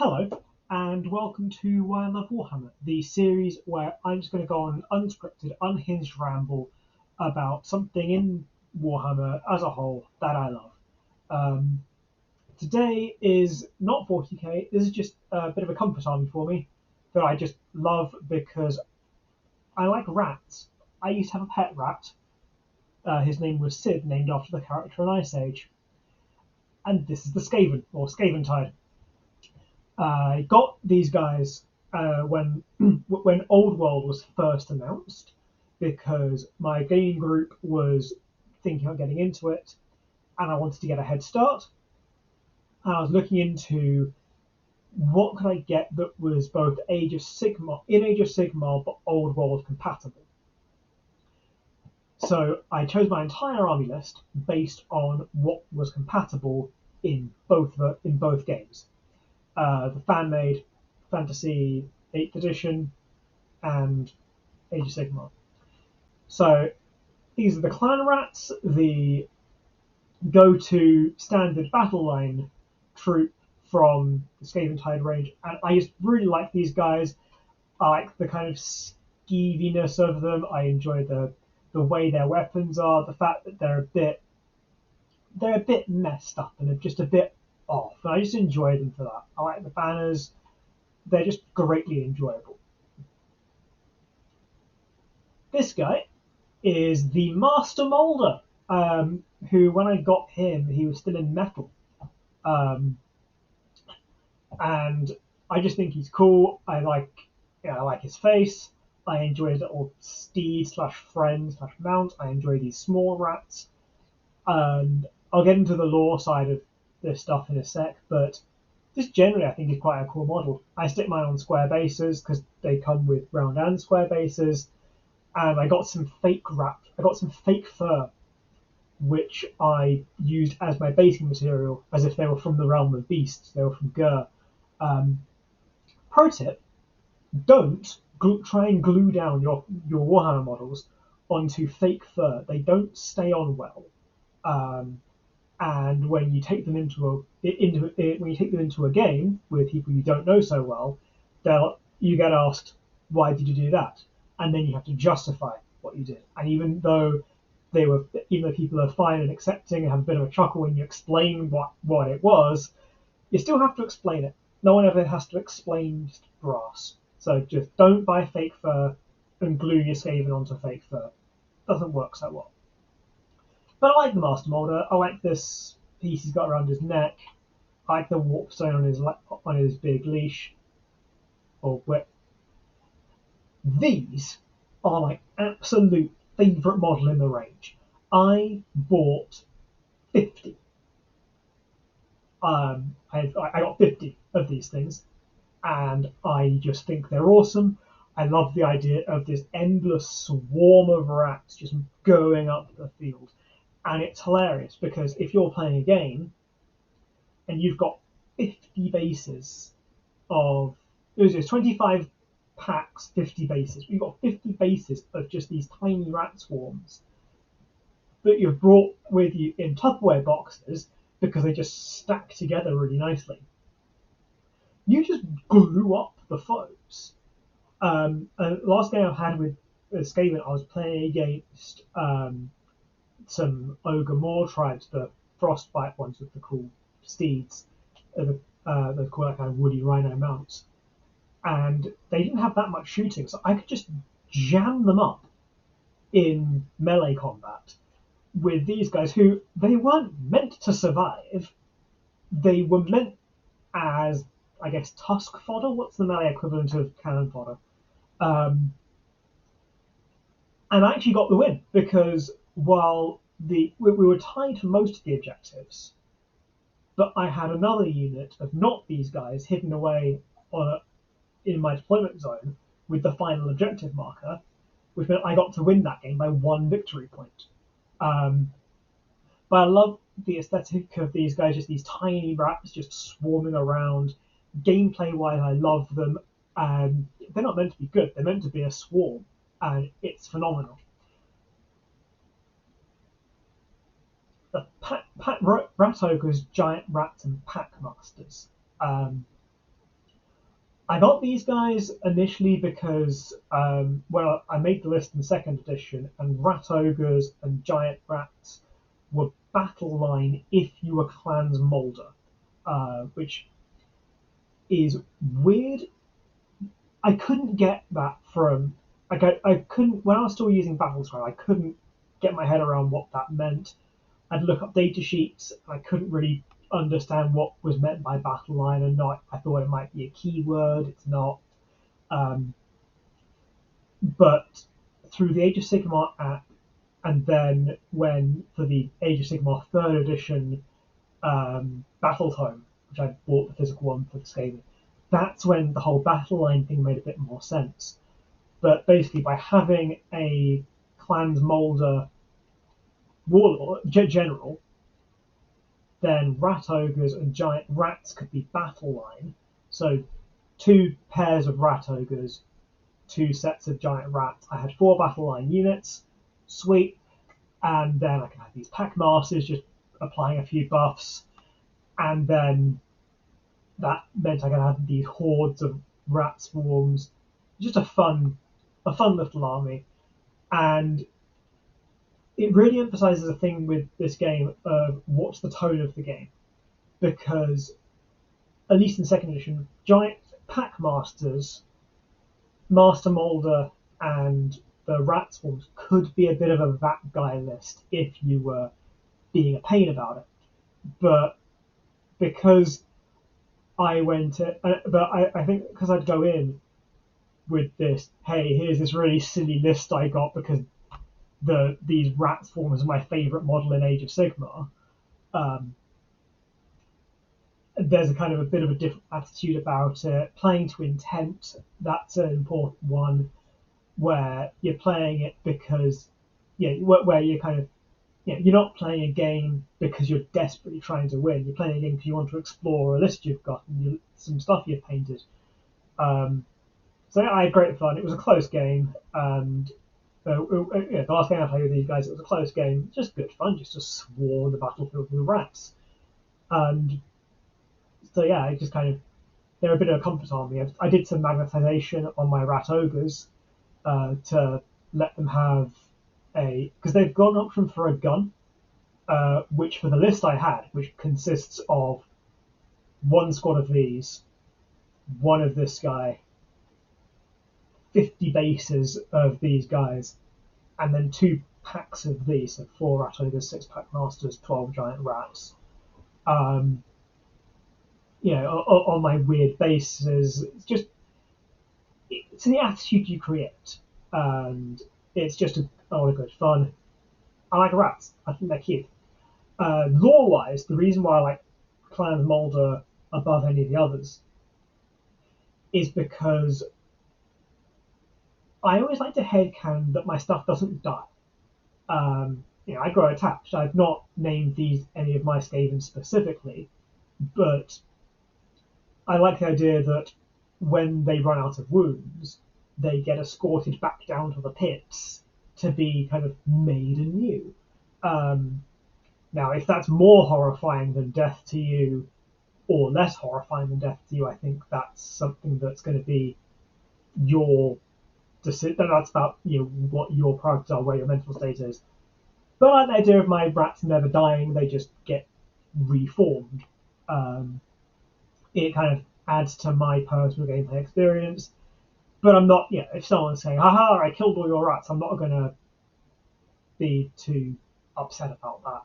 Hello, and welcome to Why I Love Warhammer, the series where I'm just going to go on an unscripted, unhinged ramble about something in Warhammer as a whole that I love. Um, Today is not 40k, this is just a bit of a comfort army for me that I just love because I like rats. I used to have a pet rat. His name was Sid, named after the character in Ice Age. And this is the Skaven, or Skaventide. I got these guys when when Old World was first announced because my gaming group was thinking of getting into it, and I wanted to get a head start. And I was looking into what could I get that was both Age of Sigmar, but Old World compatible. So I chose my entire army list based on what was compatible in both games. The fan-made Fantasy 8th edition and Age of Sigmar. So these are the clan rats, the go-to standard battle line troop from the Skaventide range, and I just really like these guys. I like the kind of skeeviness of them. I enjoy the way their weapons are, the fact that they're a bit messed up and they're just a bit off. And I just enjoy them for that. I like the banners. They're just greatly enjoyable. This guy is the Master Moulder, who, when I got him, he was still in metal. Um, and I just think he's cool. I like his face. I enjoy his little steed slash friend slash mount. I enjoy these small rats. And I'll get into the lore side of this stuff in a sec, but just generally I think is quite a cool model. I stick mine on square bases because they come with round and square bases, and I got some fake fur, which I used as my basing material, as if they were from the realm of beasts. They were from Gur. Pro tip: don't try and glue down your Warhammer models onto fake fur. They don't stay on well. And when you take them into a game with people you don't know so well, you get asked, why did you do that? And then you have to justify what you did. And even though people are fine and accepting and have a bit of a chuckle when you explain what it was, you still have to explain it. No one ever has to explain brass. So just don't buy fake fur and glue your Skaven onto fake fur. Doesn't work so well. But I like the Master Moulder. I like this piece he's got around his neck. I like the warp stone on his big leash or whip. These are my absolute favourite model in the range. I bought 50. I got 50 of these things, and I just think they're awesome. I love the idea of this endless swarm of rats just going up the field. And it's hilarious because if you're playing a game and you've got 50 bases of, there's 25 packs, 50 bases. You've got 50 bases of just these tiny rat swarms that you've brought with you in Tupperware boxes because they just stack together really nicely. You just glue up the foes. And last game I've had with Skaven, I was playing against some Ogre Moor tribes, the Frostbite ones with the cool steeds, they're called that kind of woody rhino mounts, and they didn't have that much shooting, so I could just jam them up in melee combat with these guys who they weren't meant to survive. They were meant as, I guess, tusk fodder. What's the melee equivalent of cannon fodder? And I actually got the win because while we were tied for most of the objectives, but I had another unit of not these guys hidden away in my deployment zone with the final objective marker, which meant I got to win that game by 1 victory point. But I love the aesthetic of these guys, just these tiny rats just swarming around. Gameplay-wise, I love them. They're not meant to be good, they're meant to be a swarm, and it's phenomenal. The rat ogres, giant rats, and pack masters. I got these guys initially because, well, I made the list in second edition, and rat ogres and giant rats were battle line if you were Clans Moulder, which is weird. I couldn't get that from. I couldn't when I was still using Battlescribe. I couldn't get my head around what that meant. I'd look up data sheets, and I couldn't really understand what was meant by battle line and not. I thought it might be a keyword. It's not. Um, but through the Age of Sigmar app, and then when for the Age of Sigmar third edition Battle Tome, which I bought the physical one for the Skaven, that's when the whole battle line thing made a bit more sense. But basically, by having a Clans Moulder warlord general, then rat ogres and giant rats could be battle line. So 2 pairs of rat ogres, 2 sets of giant rats. I had 4 battle line units, sweet, and then I can have these pack masters just applying a few buffs, and then that meant I could have these hordes of rat swarms. Just a fun little army, and it really emphasizes a thing with this game of what's the tone of the game, because at least in second edition, giant pack masters, master molder, and the rat swarms could be a bit of a that guy list if you were being a pain about it. But because I went, I think because I'd go in with this, hey, here's this really silly list I got because these rat swarms are my favourite model in Age of Sigmar. There's a kind of a bit of a different attitude about it. Playing to intent, that's an important one, where you're playing it because, where you're kind of, you're not playing a game because you're desperately trying to win. You're playing a game because you want to explore a list you've got and some stuff you've painted. So I had great fun. It was a close game, and the last game I played with these guys, it was a close game. Just good fun, just to swarm the battlefield with rats. And so yeah, it just kind of they're a bit of a comfort army. I did some magnetization on my rat ogres to let them have because they've got an option for a gun, which for the list I had, which consists of 1 squad of these, 1 of this guy, 50 bases of these guys, and then 2 packs of these, so 4 rat ogres, 6 pack masters, 12 giant rats. On my weird bases, it's the attitude you create, and it's just a lot of good fun. I like rats. I think they're cute. Lore-wise, the reason why I like Clans Moulder above any of the others is because I always like to headcanon that my stuff doesn't die. I grow attached. I've not named any of my Skaven specifically, but I like the idea that when they run out of wounds, they get escorted back down to the pits to be kind of made anew. Now, if that's more horrifying than death to you, or less horrifying than death to you, I think that's something that's going to be your decision. That's about what your priorities are, where your mental state is. But I like the idea of my rats never dying; they just get reformed. It kind of adds to my personal gameplay experience. But I'm not, if someone's saying, haha, I killed all your rats, I'm not going to be too upset about that,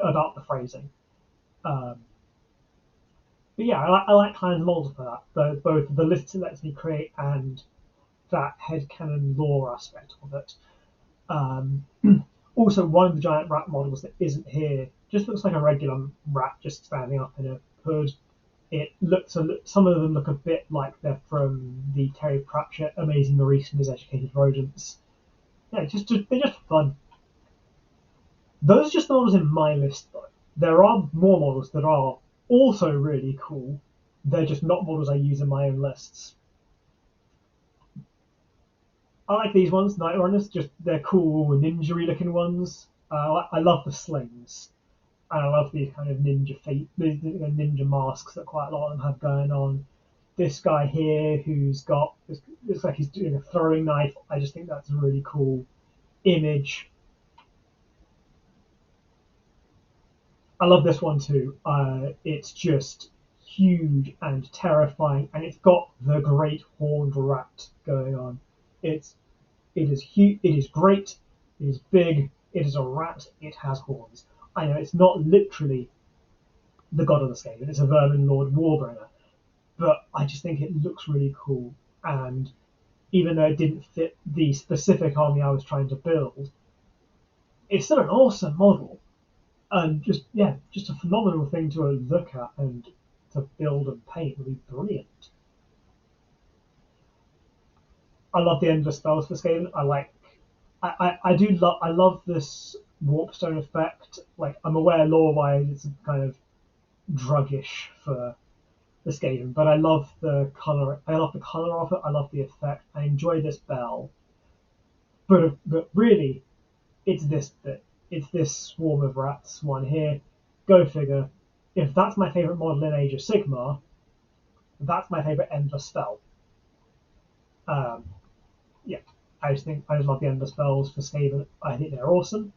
about the phrasing. But yeah, I like Clans Moulder for that, both the lists it lets me create and that headcanon lore aspect of it. Also, one of the giant rat models that isn't here just looks like a regular rat just standing up in a hood. It looks some of them look a bit like they're from the Terry Pratchett Amazing Maurice and His Educated Rodents. Yeah, they're just fun. Those are just the models in my list, though. There are more models that are also really cool. They're just not models I use in my own lists. I like these ones, Night Runners. They're cool, ninja-y looking ones. I love the slings. And I love these kind of ninja masks that quite a lot of them have going on. this guy here who's got, looks like he's doing a throwing knife. I just think that's a really cool image. I love this one too. It's just huge and terrifying, and it's got the great horned rat going on. It is huge. It is great. It is big. It is a rat. It has horns. I know it's not literally the god of the Skaven. It's a vermin lord warbringer, but I just think it looks really cool. And even though it didn't fit the specific army I was trying to build, it's still an awesome model. And just a phenomenal thing to look at and to build and paint would be brilliant. I love the endless spells for Skaven. I love this warpstone effect. Like, I'm aware lore-wise it's kind of druggish for the Skaven, but I love the color. I love the color of it. I love the effect. I enjoy this bell, but really, it's this bit. It's this swarm of rats one here. Go figure. If that's my favourite model in Age of Sigmar, that's my favourite endless spell. Yeah, I just love the endless spells for Skaven. I think they're awesome.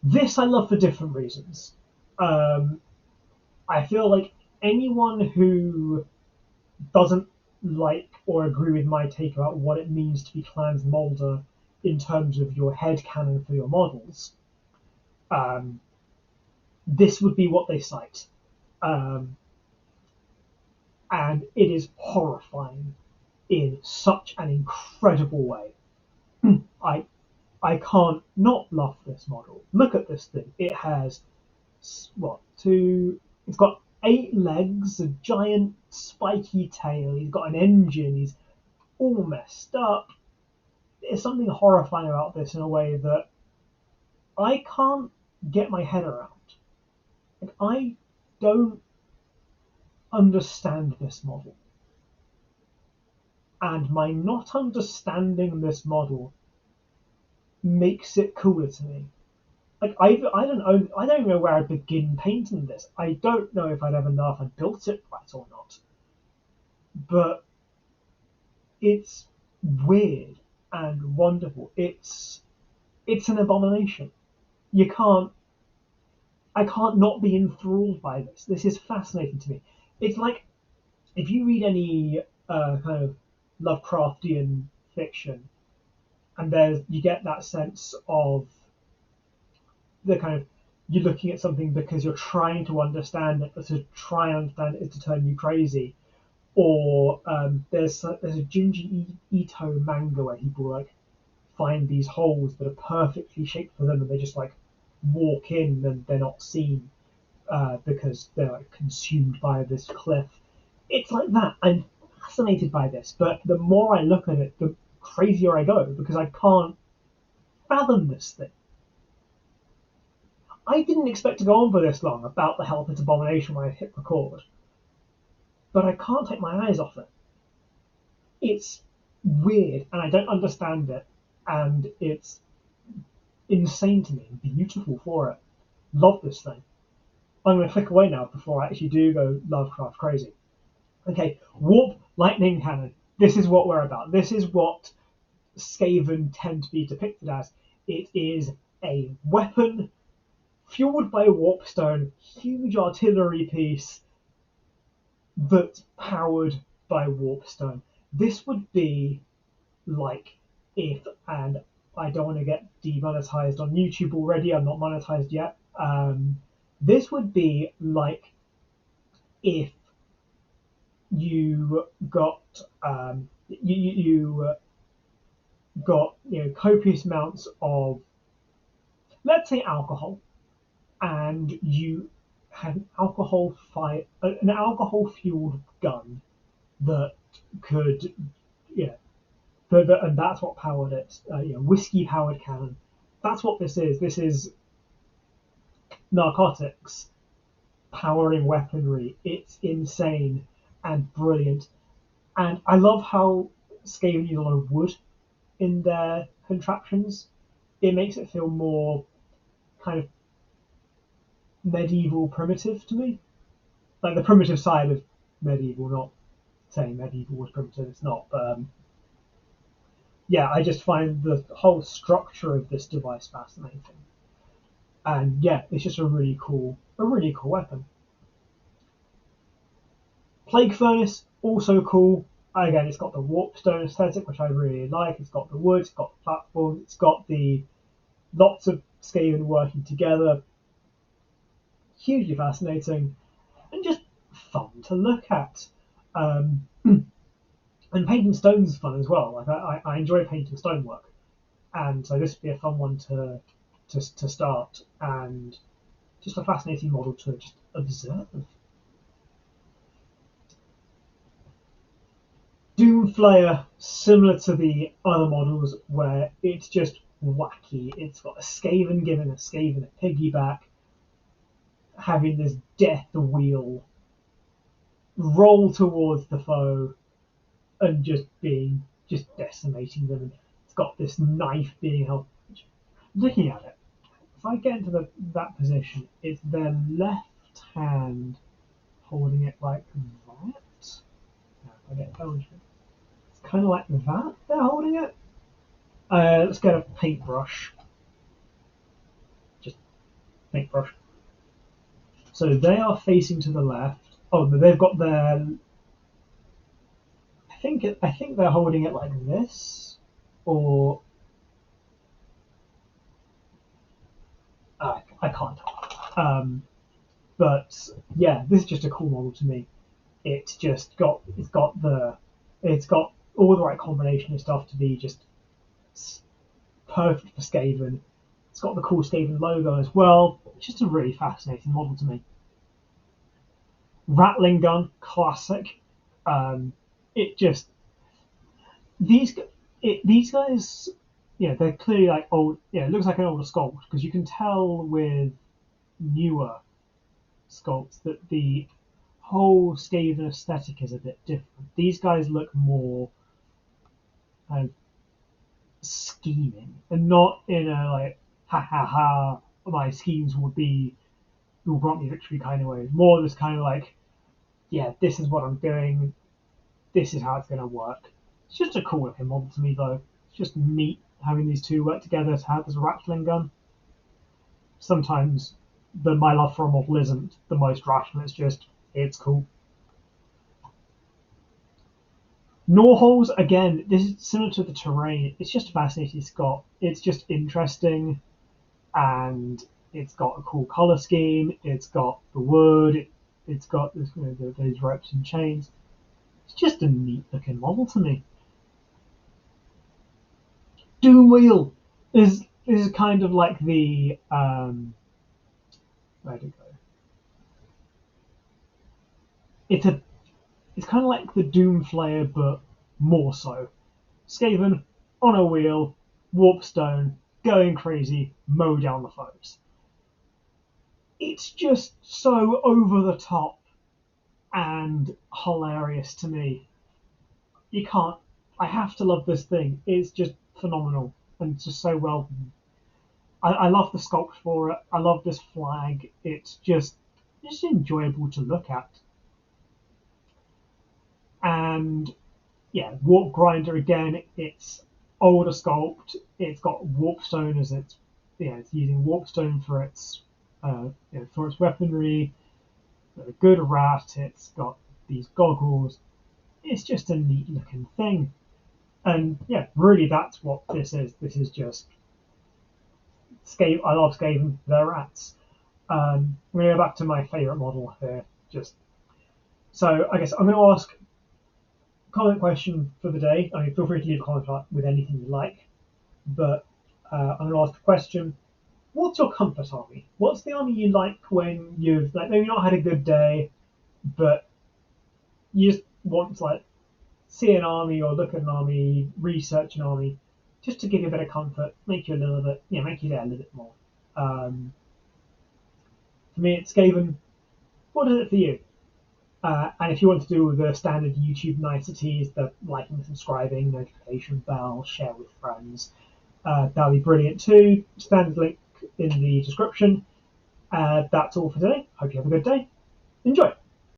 This I love for different reasons. I feel like anyone who doesn't like or agree with my take about what it means to be Clans Moulder in terms of your headcanon for your models, this would be what they cite. And it is horrifying in such an incredible way. I can't not love this model. Look at this thing. It has it's got 8 legs, a giant spiky tail. He's got an engine. He's all messed up. There's something horrifying about this in a way that I can't get my head around. Like, I don't understand this model. And my not understanding this model makes it cooler to me. Like, I don't even know where I'd begin painting this. I don't know if I'd ever know if I built it right or not. But it's weird and wonderful. It's an abomination. I can't not be enthralled by this. This is fascinating to me. It's like, if you read any kind of Lovecraftian fiction, and you get that sense of the kind of, you're looking at something because you're trying to understand it, but to try and understand it is to turn you crazy. Or there's a Junji Ito manga where people like find these holes that are perfectly shaped for them, and they just like walk in and they're not seen because they're like consumed by this cliff. It's like that. I'm fascinated by this, but the more I look at it, the crazier I go because I can't fathom this thing. I didn't expect to go on for this long about the Hellpit Abomination when I hit record, but I can't take my eyes off it. It's weird, and I don't understand it, and it's insane to me and beautiful for it. Love this thing. I'm going to click away now before I actually do go Lovecraft crazy. Okay, Warp Lightning Cannon. This is what we're about. This is what Skaven tend to be depicted as. It is a weapon fueled by Warpstone, huge artillery piece that's powered by Warpstone. This would be like if, and I don't want to get demonetized on YouTube already, I'm not monetized yet. This would be like if you got you got copious amounts of, let's say, alcohol, and you had an alcohol fueled gun that could and that's what powered it. Whiskey powered cannon. That's what this is. This is narcotics powering weaponry. It's insane and brilliant. And I love how Skaven use a lot of wood in their contraptions. It makes it feel more kind of medieval primitive to me. Like the primitive side of medieval, not saying medieval was primitive, it's not, but yeah, I just find the whole structure of this device fascinating. And yeah, it's just a really cool weapon. Plague Furnace, also cool. Again, it's got the warpstone aesthetic, which I really like. It's got the wood, it's got the platform, it's got the lots of Skaven working together. Hugely fascinating and just fun to look at. And painting stones is fun as well. Like I enjoy painting stonework, and so this would be a fun one to start, and just a fascinating model to just observe. Doomflayer, similar to the other models, where it's just wacky. It's got a Skaven giving a Skaven a piggyback, having this death wheel roll towards the foe, and just decimating them. And it's got this knife being held. Looking at it, if I get into that position, it's their left hand holding it like that. No, I get Belgian. It's kind of like that. They're holding it. Let's get a paintbrush. Just paintbrush. So they are facing to the left. Oh, they've got their. I think they're holding it like this, or I can't tell. But yeah, this is just a cool model to me. It's got all the right combination of stuff to be just perfect for Skaven. It's got the cool Skaven logo as well. It's just a really fascinating model to me. Rattling gun, classic. These guys, they're clearly like old. It looks like an older sculpt because you can tell with newer sculpts that the whole Skaven aesthetic is a bit different. These guys look more scheming, and not in a like ha ha ha, my schemes will grant me victory kind of way. More this kind of like, yeah, this is what I'm doing, this is how it's going to work. It's just a cool looking model to me though. It's just neat having these two work together to have this rattling gun. Sometimes my love for a model isn't the most rational, it's cool. Gnaw again, this is similar to the terrain. It's just fascinating. It's just interesting, and it's got a cool color scheme. It's got the wood. It's got this, those ropes and chains. It's just a neat looking model to me. Doom Wheel is kind of like the where to go? It's kind of like the Doomflayer, but more so. Skaven on a wheel, warpstone, going crazy, mow down the foes. It's just so over the top and hilarious to me. I have to love this thing. It's just phenomenal and just so well. I love the sculpt for it. I love this flag. It's just enjoyable to look at. And yeah, Warp Grinder again. It's older sculpt. It's got warpstone as it's using warpstone for its weaponry. A good rat. It's got these goggles. It's just a neat looking thing. And yeah, really, that's what this is. This is just Skaven. I love Skaven. They're rats. I'm going to go back to my favourite model here. So I guess I'm going to ask comment question for the day. I mean, feel free to leave a comment with anything you like. But I'm going to ask the question: what's your comfort army? What's the army you like when you've maybe not had a good day, but you just want to see an army or look at an army, research an army, just to give you a bit of comfort, make you a little bit, make you there a little bit more. For me, it's Skaven. What is it for you? And if you want to do the standard YouTube niceties, the liking, subscribing, notification bell, share with friends, that'll be brilliant too. Standard link in the description. That's all for today. Hope you have a good day. Enjoy.